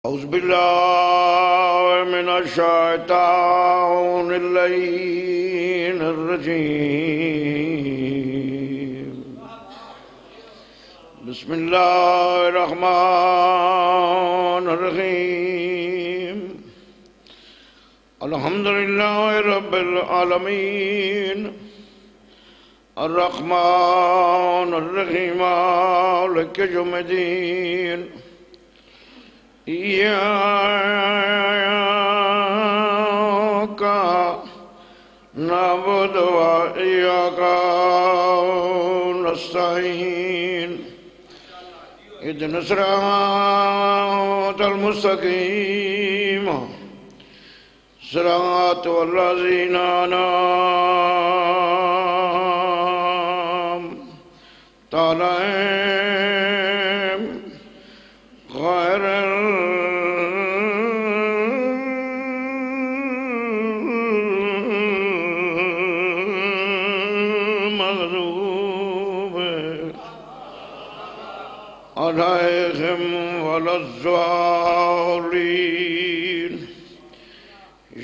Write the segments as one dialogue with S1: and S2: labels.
S1: أعوذ بالله من الشيطان اللعين الرجيم بسم الله الرحمن الرحيم الحمد لله رب العالمين الرحمن الرحيم مالك يوم الدين إياك نعبد وإياك نستعين اهدنا الصراط المستقيم صراط الذين أنعمت عليهم غير المغضوب عليهم ولا الضالين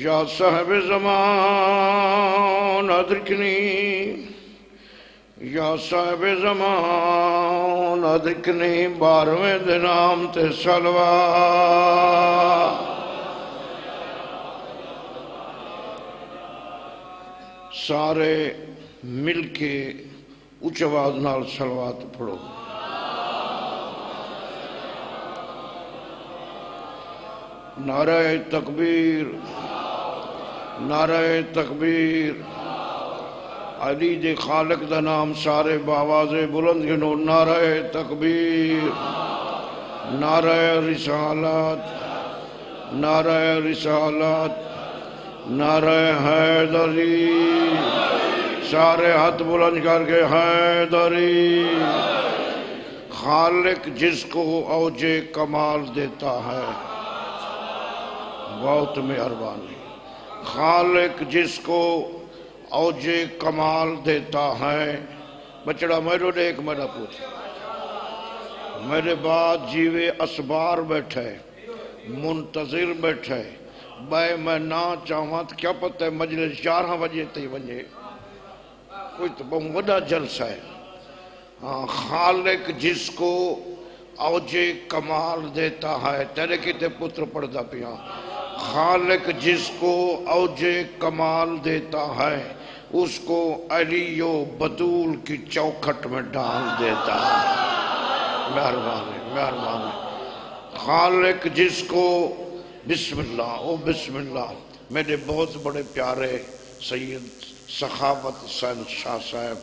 S1: یا صاحب زمان ادرکنی یا صاحب زمان ادرکنی بارویں دنام تے صلوات سارے مل کے اونچ آواز نال صلوات پڑھو نعرہ تکبیر نعرہ تکبیر علی دے خالق دا نام سارے باواز بلند گنو نعرہ تکبیر نعرہ رسالت نعرہ رسالت نعرہ حیدری سارے ہاتھ بلند کر کے حیدری خالق جس کو اوج کمال دیتا ہے بہت مہربانی خالق جس کو اوج کمال دیتا ہے بچڑا میرے ایک میرا پوچھ میرے بعد جیوے اسبار بیٹھے منتظر بیٹھے میں نہ چاہاں تو کیا پتہ ہے مجلس 11 بجے تے ونجے کوئی تو بہت بڑا جلسہ ہے خالق جس کو اوج کمال دیتا ہے تیرے کتے پتر پڑھدا پیا خالق جس کو اوج کمال دیتا ہے اس کو علی و بطول کی چوکھٹ میں ڈال دیتا ہے مہربانی مہربانی خالق جس کو بسم اللہ او بسم اللہ میرے بہت بڑے پیارے سید سخاوت حسین شاہ صاحب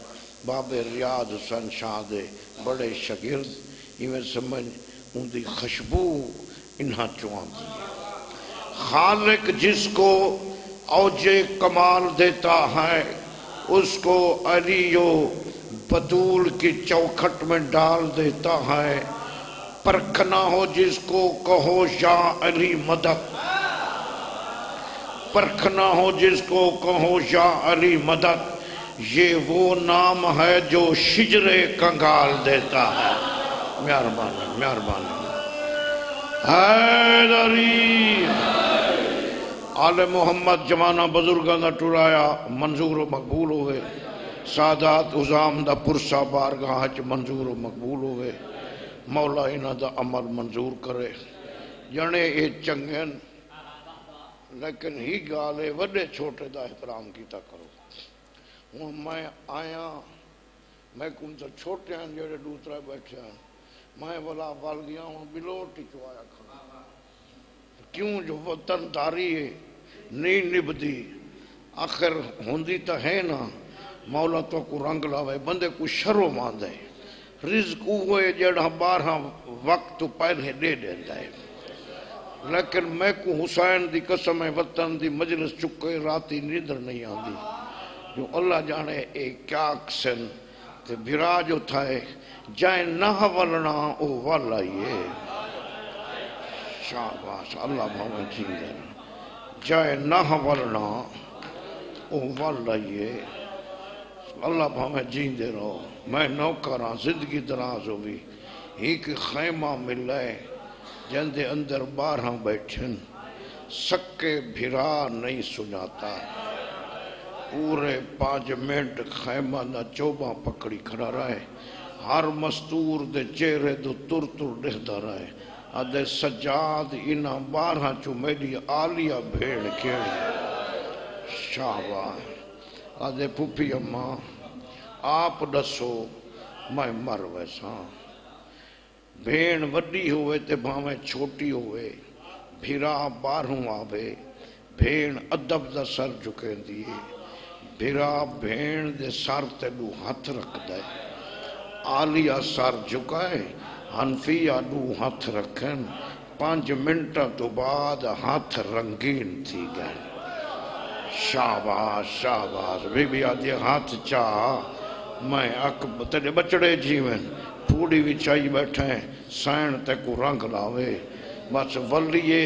S1: باب ریاض حسین شاہ دے بڑے شگرد میں سمجھ ان دی خوشبو انہاں چوان دی خالق جس کو اوج کمال دیتا ہے اس کو علی و بطول کی چوکھٹ میں ڈال دیتا ہے پرکھنا ہو جس کو کہو یا علی مدد پرکھنا ہو جس کو کہو یا علی مدد یہ وہ نام ہے جو شجر کنگال دیتا ہے مہربانی مہربانی حیدری آل محمد جمانہ بزرگاں دا ٹرایا منظور و مقبول ہوئے سادات عظام دا پرسا بارگاہ چ منظور و مقبول ہوئے مولا انہاں دا عمل منظور کرے جانے اے چنگن لیکن ہی گالے وڈے چھوٹے دا احترام کیتا کرو میں آیا میں کن تو چھوٹے ہیں جڑے دوسرا بیٹھے ہیں میں بلا بال گیا ہوں بلوٹی چوایا کھڑا کیوں جو وطن داری ہے نہیں نبدی آخر ہوندی تا ہے نا مولا تو کو رنگ لاوے بندے کو شرو ماندے رزق ہوئے جڑا 12 وقت پہلے دے دیتا ہے لیکن میں کو حسین دی قسم وطن دی مجلس چکے راتی نیندر نہیں آندی جو اللہ جانے ایک کیا اکسن تے بھرا جو تھا ہے جائے نہ ولنا او والا یہ شاباش اللہ بھاوے جیندے جائے نہ ولنا او والا یہ اللہ بھاوے جیندے رہو میں نوکراں زندگی دراز ہوئی ایک خیمہ ملے جن دے اندر 12 بیٹھن سکے بھرا نہیں سناتا پورے 5 منٹ خیمہ نہ چوباں پکڑی کھڑا رہے ہر مستور دے چہرے دو تر تر دہدا رہے آدھے سجاد انہا 12 چو میری آلیہ بھیڑ کیڑی شاہبہ آدھے پھوپھی اماں آپ دسو میں مر ویسا بھیڑ وڈی ہوئے تے بھاویں چھوٹی ہوئے بھیرا 12 آوے بھیڑ ادب دا سر جھکے دیئے بھیرا بھیڑ دے سر تے دو ہاتھ رکھ دے آلیہ سر جھکائے حنفیہ دو ہاتھ رکھن 5 منٹ تو بعد ہاتھ رنگین تھی گئے شاباش شاباش بی بی آدھی ہاتھ چاہ میں تیرے بچڑے جیون پھوڑی بھی چاہی بیٹھیں سین تے کو رنگ لاوے بس ولیے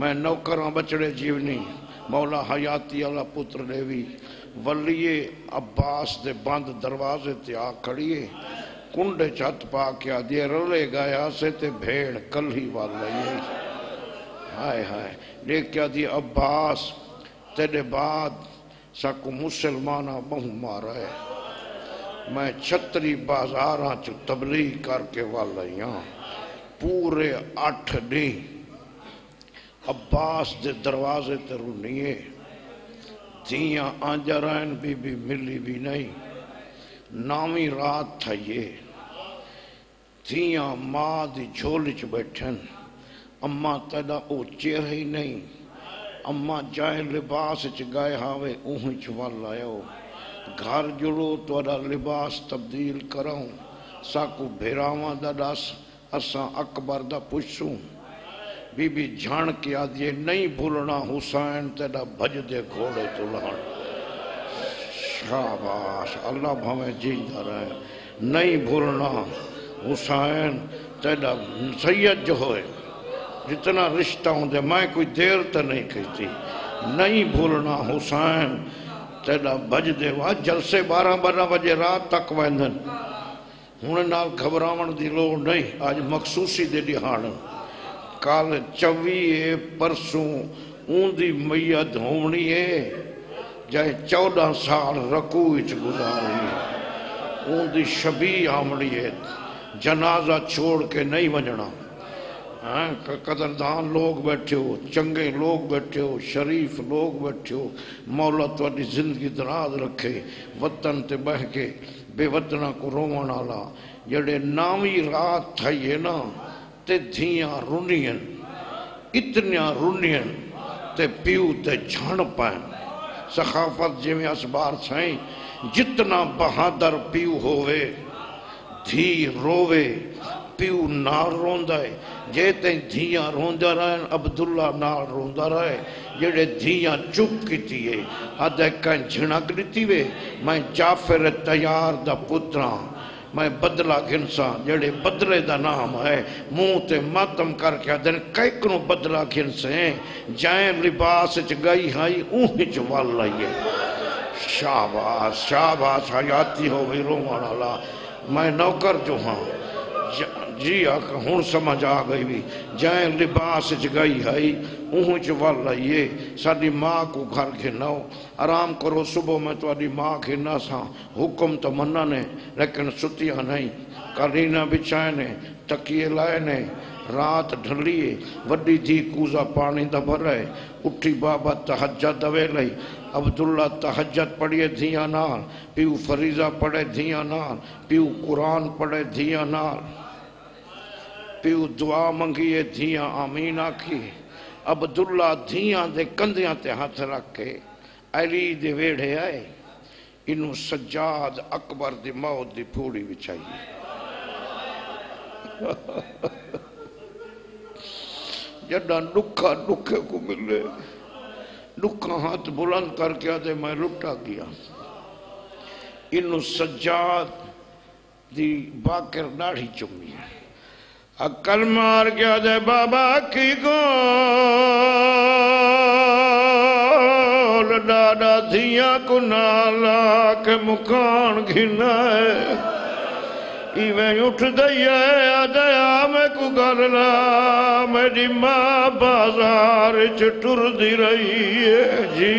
S1: میں نوکراں بچڑے جیونی مولا حیاتی اللہ پتر دیوی ولیے عباس دے بند دروازے تے آ کھڑیے کنڈے چھت پا کیا دیے رلے گیا سے تے بھیڑ کلھی والے ہائے ہائے دیکھ کیا دیے عباس تیرے بعد ساکو مسلمانہ بہو مارا ہے میں 36 بازاراں چو تبلیغ کر کے والائیاں پورے 8 دن عباس دے دروازے تے رونیے دھیاں آنجرائن بی بی ملی بھی نہیں نامی رات تھا یہ دھیاں ماں دی جھولچ بیٹھن اماں تیدا او چہرہ ہی نہیں اماں جائیں لباس چ گئے ہاوے اوہی چوال آئیو گھر جڑو تو ادا لباس تبدیل کراؤں ساکو بھیراواں دا داس اساں اکبر دا پوچھوں بی بی جھان کیا دیئے نہیں بھولنا حسین تیدا بھج دے گھوڑے تو لہن شاباش اللہ بھویں جیدہ رہے نہیں بھولنا حسین تیدا سید جو ہوئے جتنا رشتہ ہوں دے میں کوئی دیر تا نہیں کہتی نہیں بھولنا حسین تیدا بھج دے وہاں جلسے 12 بجے رات تک ویندن ہون نال گھبراون دی لوڑ نہیں آج مخصوصی دے دہاڑن کال 24 پرسوں اون دی میت ہونی ہے جائے 14 سال رکوع گزاری اون دی شبیہ آمڑی ہے جنازہ چھوڑ کے نہیں ونجنا قدردان لوگ بیٹھے ہو چنگے لوگ بیٹھے ہو شریف لوگ بیٹھے ہو مولا تو اپنی زندگی دراز رکھے وطن تے بہ کے بے وطنہ کو روان آلا جڑے نامی رات تھا یہ نا تے دھیاں رونین اتنیاں رونین تے پیو تے جھان پائیں سخافت جی میں اسبار سائیں جتنا بہادر پیو ہوئے دھی روے پیو نال روندہ ہے جیتے دھیاں روندہ رہے عبداللہ نال روندہ رہے جڑے دھیاں چپ کی تیئے آدھے کہیں جھنک لیتی وے میں جعفر تیار دا پتران میں بدلہ گھنسا جڑے بدلے دا نام ہے منہ تے ماتم کر کے آدھے کئی کنو بدلہ گھنسے ہیں جائیں لباس چ گئی ہائی اوہی چ واللہ شاباش شاباش حیاتی ہو بھی رومان اللہ میں نوکر جو ہاں جی آقا ہون سمجھ آ گئی بھی جائیں لباس چ گئی ہائی اوہوں چ واللہ ساڑی ماں کو گھر گھناؤ آرام کرو صبح میں تو آڑی ماں گھنا سا حکم تو مننا نے لیکن ستیاں نہیں قرینہ بچائے نے تکیے لائے نے رات ڈھلیے وڈی تھی کوزا پانی دبھر رہے اٹھی بابا تحجد دوے لئی عبداللہ تحجد پڑھئے دھیاں نال پیو فریضہ پڑھے دھیاں نال پیو قرآن پڑھے دھیاں نال پیو دعا منگیے دھیاں آمین آکھی عبداللہ دھیاں دے کندیاں تے ہاتھ رکھ کے علی دے ویڑے آئے انہوں سجاد اکبر دی موت دی پھوڑی بچائیے جڑا نکھا نکھے کو ملے نکھا ہاتھ بلند کر کے آدھے میں لٹا گیا انہوں سجاد دی باکر ناڑھی چمی ہے عقل مار کے آدھے بابا کی گول ڈاڈا دھیاں کو نالا کے مکان گھنا ہے ایویں اٹھ دئیے آدیا میں کو گلنا میری ماں بازار ٹر دی رہی ہے جی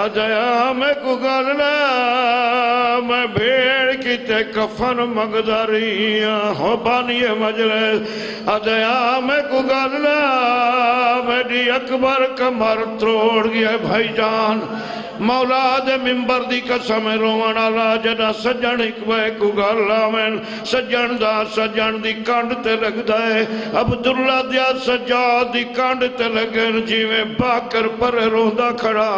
S1: آدیا میں کو گلنا میں بھیڑ کی تے کفن مگدہ رہی ہوں بانی مجلس آدیا میں کو گلنا میری اکبر کمر تروڑ گیا بھائی جان مولا دے ممبر دی قسم روان آلا جدا سجن اکبر کو گالا میں سجن دی کانڈ تے لگ دائے عبداللہ دیا سجاد دی کانڈ تے لگن جی میں باکر پر روندہ کھڑا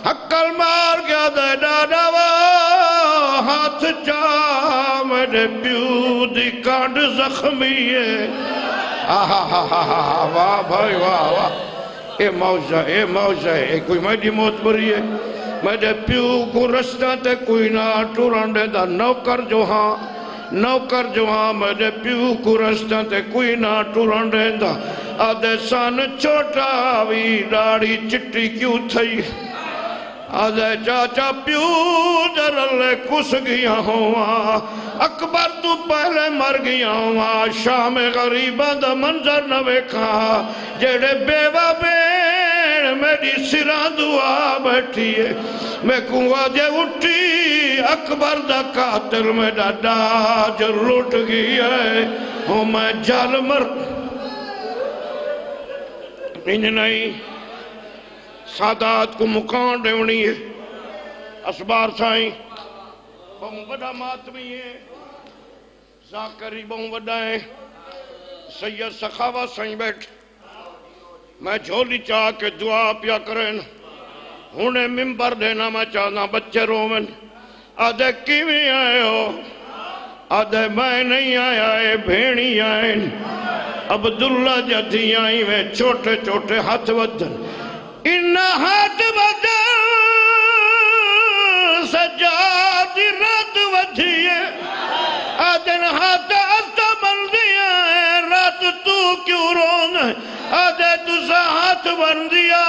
S1: حقل مار گیا دے ڈاڈا وہ ہاتھ جا میرے پیو دی کانڈ زخمی ہے واہ بھائی واہ واہ اے موجہ اے کوئی میڈی موت بری ہے میڈے پیو کو رشتہ تے کوئی نہ ٹورانڈے دا نوکر جو ہاں میڈے پیو کو رشتہ تے کوئی نہ ٹورانڈے دا آدھے سان چھوٹا بھی ڈاڑی چٹی کیوں تھئی آدھے چاچا پیو درلے کس گیا ہوا اکبر تو پہلے مر گیا ہوا شام غریبہ دا منظر نہ ویکھا جیڑے بیوہ بیڑ میری سران دعا بیٹھی ہے میں کنوا دے اٹھی اکبر دا قاتل میں ڈاج لوٹ گیا ہے ہوں میں جال مر انج نہیں سادات کو مکان ڈیونی ہے اسبار سائیں بہن بڑا ماتمی ہے زاکری بہن بڑا ہے سید سخاوہ سائیں بیٹھ میں جھولی چاہ کے دعا پیا کریں ہونے ممبر دینا میں چاہنا بچے رومن آدھے کیویں آئے ہو آدھے میں نہیں آیا ہے بھینی آئیں عبداللہ جدھی آئیں میں چھوٹے چھوٹے ہاتھ ودن انہا ہاتھ بدل سجاد رات ودھیے آدھن ہاتھ آستا بن دیا ہے رات تو کیوں رونا ہے آدھے تُسا ہاتھ بن دیا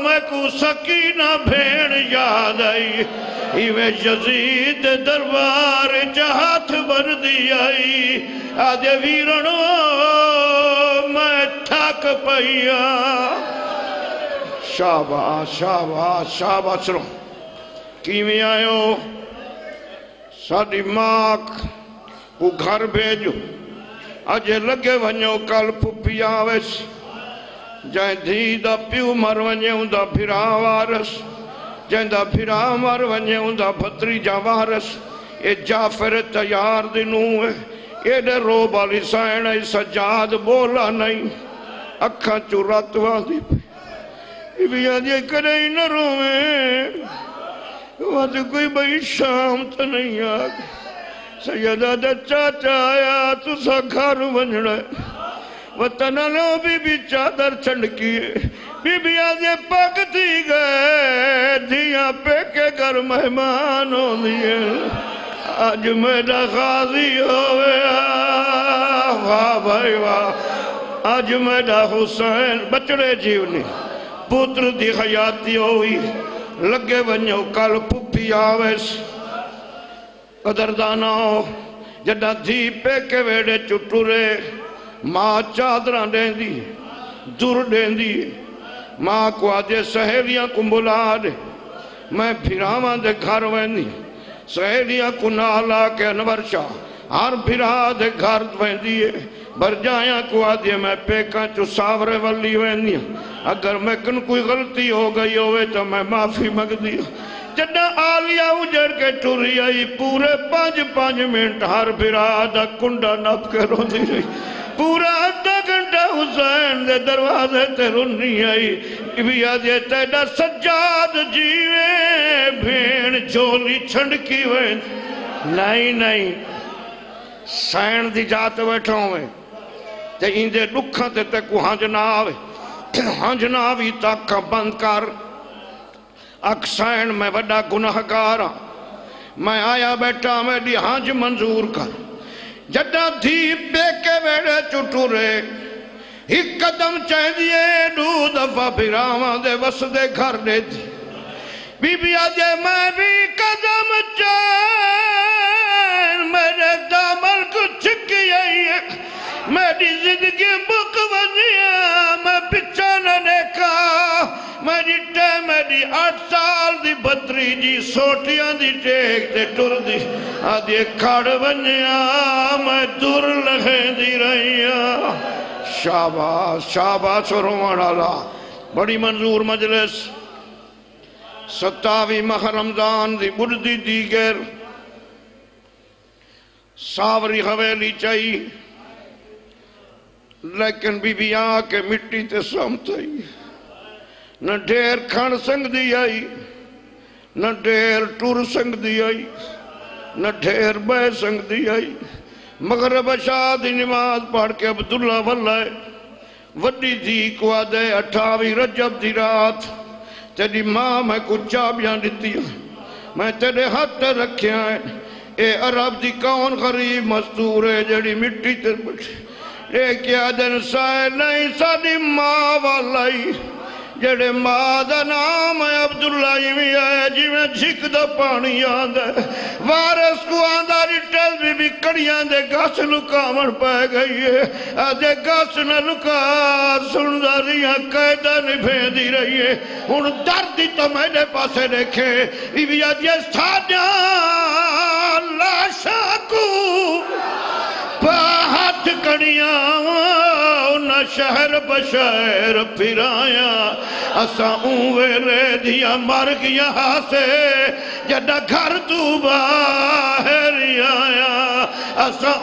S1: میں کو سکینہ بھیڑ یاد آئی ایویں یزید دربار ہاتھ بن دیا آدھے ویرنو میں تھاک پئیا شاباش رو کیویں آئیو ساڑی ماں کو گھر بھیجو اجے لگے ونیو کل پھپی آویس جائیں دھی دا پیو مر ونیو دا پھرا وارس جائیں دا پھرا مر ونیو دا بھتری جا وارس اے جعفر تیار دنوں ہے اے دے رو بالی سائن اے سجاد بولا نہیں اکھاں چورات واندی بھی آدھے کریں نہ رویں وہاں کوئی بھئی شام تا نہیں آگ سیدہ دا چاچا آیا تو سا گھر ونجڑا وطنہ لو بی چادر چنڈکیے بی آدھے پاک تھی گئے دھیاں پہ کے گھر مہمان ہو دیئے آج میرا غازی ہوئے واہ بھائی واہ آج میرا حسین بچڑے جیونی پوتر دی خیاتی ہوئی لگے ونیو کل پھپی آویس قدردانہ ہو جڑا دھی پہ کے ویڑے چٹورے ماں چادران دیں دی دور دیں دی ماں کو آجے سہیلیاں کو بلا دے میں بھیراواں دے گھر ویندی سہیلیاں کو نالا کے انور شاہ ہر بھیرا دے گھر ویندی ہے برجایاں کو آدھے میں پیکاں چو ساورے والی ویندی اگر میں کن کوئی غلطی ہو گئی ہوئے تو میں معافی مگ دیا جڑا آلیہ اجڑ کے ٹوری آئی پورے 5 منٹ ہر بھیرا کنڈا نپ کے رو دی رہی پورا آدھا گھنٹہ حسین دے دروازے تے رونی آئی بھی آدھے تیڑا سجاد جیوے بھین جولی چھنڈکی ہوئے نہیں سین دی جات بیٹھا ہوئے تے اندے لکھاں تے کو ہنجنا آوے ہنجنا آوی تاکہ بند کر اکسین میں بڑا گناہگارا میں آیا بیٹا میری ہنج منظور کر جڑا دھی پہ کے ویڑے چٹورے ایک قدم چاہ دیئے 2 دفعہ بھیراواں دے وس دے گھر دے دی بی بی آجے میں بھی قدم چاہ میرے زندگی بک ونیا میں پچھا نہ دیکھا میری ٹے میری 8 سال دی بطری جی سوٹیاں دی ٹیک تے ٹر دی آدھے کھڑ ونیا میں دور لگے دی رہیا شاباش شاباش روان اللہ بڑی منظور مجلس 27 ماہ رمضان دی بردی دیگر ساوری حویلی چاہی لیکن بی بی آکے مٹی تے سمتائی نہ ڈھیر کھان سنگ دی آئی نہ ڈھیر ٹور سنگ دی آئی نہ ڈھیر بے سنگ دی آئی مغرب عشاء دی نماز پڑھ کے عبداللہ واللہ وڈی دی کو آدھے 28 رجب دی رات تیری ماں میں کچھ چابیاں دیتی میں تیرے ہاتھ رکھے ہیں اے عرب دی کون غریب مستور ہے جڑی مٹی تے بٹھے اے کیا دن سائے نہیں ساڑی ماں والائی جڑے ماں دا نام ہے عبداللہ میں آئے جی میں جھک دا پانی آندھا وارس کو آندھا ریٹل بھی بھی کڑیاں دے گاس لکامن پہ گئی ہے آدھے گاس نہ لکا سندہ ریا قیدہ نبھے دی رہی ہے ان دردی تو میں نے پاسے دیکھے بھی آدھے ساڑھا لاشا کو پاہت کڑیاں نہ شہر بشہر پھر آیا اساں اوے لے دیا مر گیا سے جڑا گھر تو باہر آیا اساں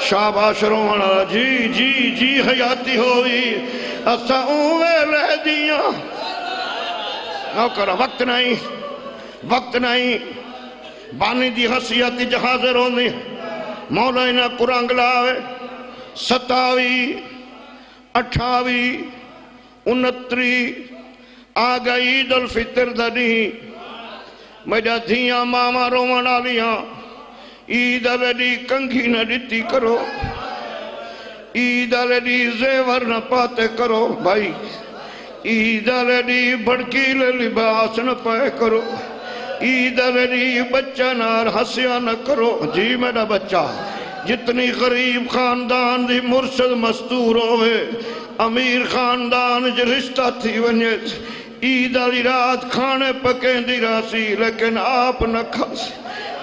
S1: شاباش رونا جی جی جی حیاتی ہوئی اساں اوے لے دیا نو کرا وقت نہیں بانی دی حسیاتی جہاز رونی مولانا قرآن گلاوے 27 28 29 آگا عید الفطر دنی میرا دھیاں ماما رومن آلیاں عید علی کنگھی نہ دیتی کرو عید علی زیور نہ پاتے کرو بھائی عید علی بڑکیل لباس نہ پائے کرو عید علی بچہ نار ہسیاں نہ کرو جی میرا بچہ جتنی غریب خاندان دی مرشد مستور ہوئے امیر خاندان جو رشتہ تھی ونیت عید علی رات کھانے پکیں دی راسی لیکن آپ نہ کھاسی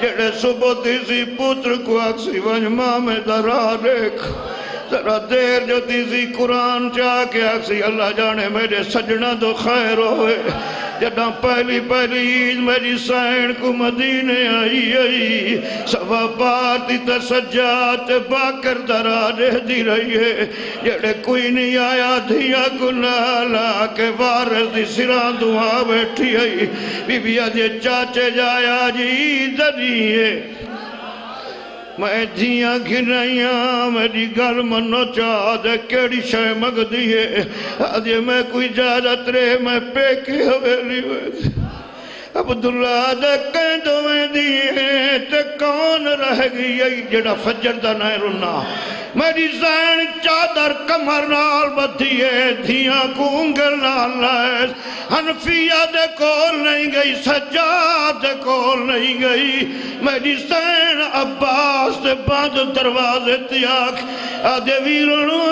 S1: جڑے صبح دیسی پتر کو اکسی ونج ماں میں درا دیکھ ذرا دیر جو دیسی قرآن چاہ کے اکسی اللہ جانے میرے سجنہ دو خیر ہوئے جڑا پہلی عید میری سین کو مدینے آئی سوا پارتی تا سجات باکر درا رہ دی رہی ہے جڑے کوئی نہیں آیا دھیا کو لالا کے وارث دی سران دعا بیٹھی آئی بی بی آجے چاچے جایا جی دریئے میں دھیاں گھنائیاں میری گل منو چاہ دے کیڑی شے مگ دیئے آدھے میں کوئی جادت رہے میں پیکے حویلی ہوئے عبداللہ دے کہندوں میں دیئے تے کون رہ گئی جڑا فجر دا نائے رنا میری زین چادر کمر نال بدھیے دھیاں کو انگل نال لائز حنفیہ دے کول نہیں گئی سجاد دے کول نہیں گئی میری زین عباس دے باندھ دروازے تیاک آدھے ویرنو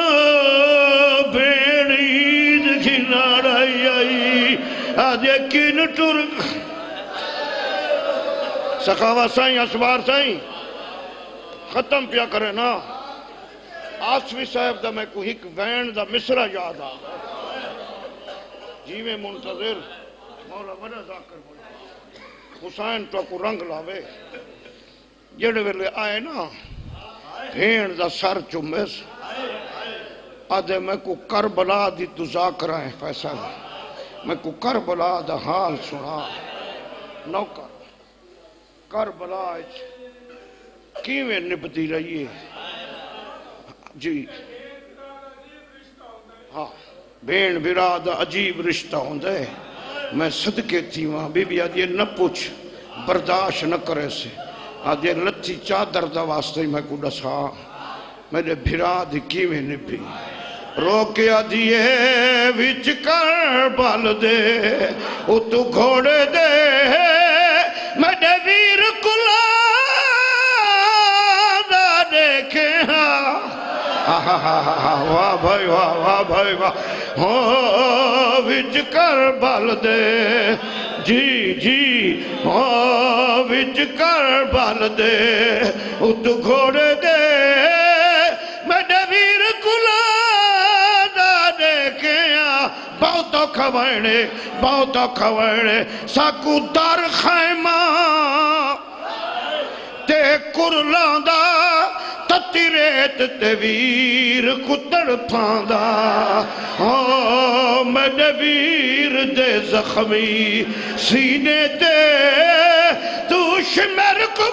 S1: بیڑی دکھی نارائی آئی آدھے کن ٹرک سخاوہ سائیں اسوار سائیں ختم پیا کرے نا آسوی صاحب دا میں کو ہک وین دا مصرہ یاد آ جیویں منتظر مولا بڑا ذاکر ہوئی حسین تو کو رنگ لاوے جڑے ویلے آئے نا بھین دا سر چمیس آدھے میں کو کربلا دی تو ذاکرہ ہیں فیصل میں کو کربلا دا حال سنا نوکر کربلا کیویں نبتی رہی ہے جی ہاں بین براد عجیب رشتہ ہوندے میں صدقے تھی وہاں بی بی آدھے نہ پوچھ برداشت نہ کرے سے آدھے لتھی چادر دا واسطے میں کو ڈسا میرے براد کیویں نبی روکے آدھیے وچ کر بال دے او تو گھوڑے دے میرے ویر کلا دا دیکھے ہاں واہ بھائی واہ واہ بھائی واہ ہو وچ کربل دے جی جی ہو وچ کربل دے ات گھوڑے دے میڈے ویر کلا دا دیکھیا بہت کھوڑے ساکو در خیمہ تے کرلاں دا تتی ریت تے ویر کتڑ پھاندا میڈے ویر دے زخمی سینے تے تو شمر کو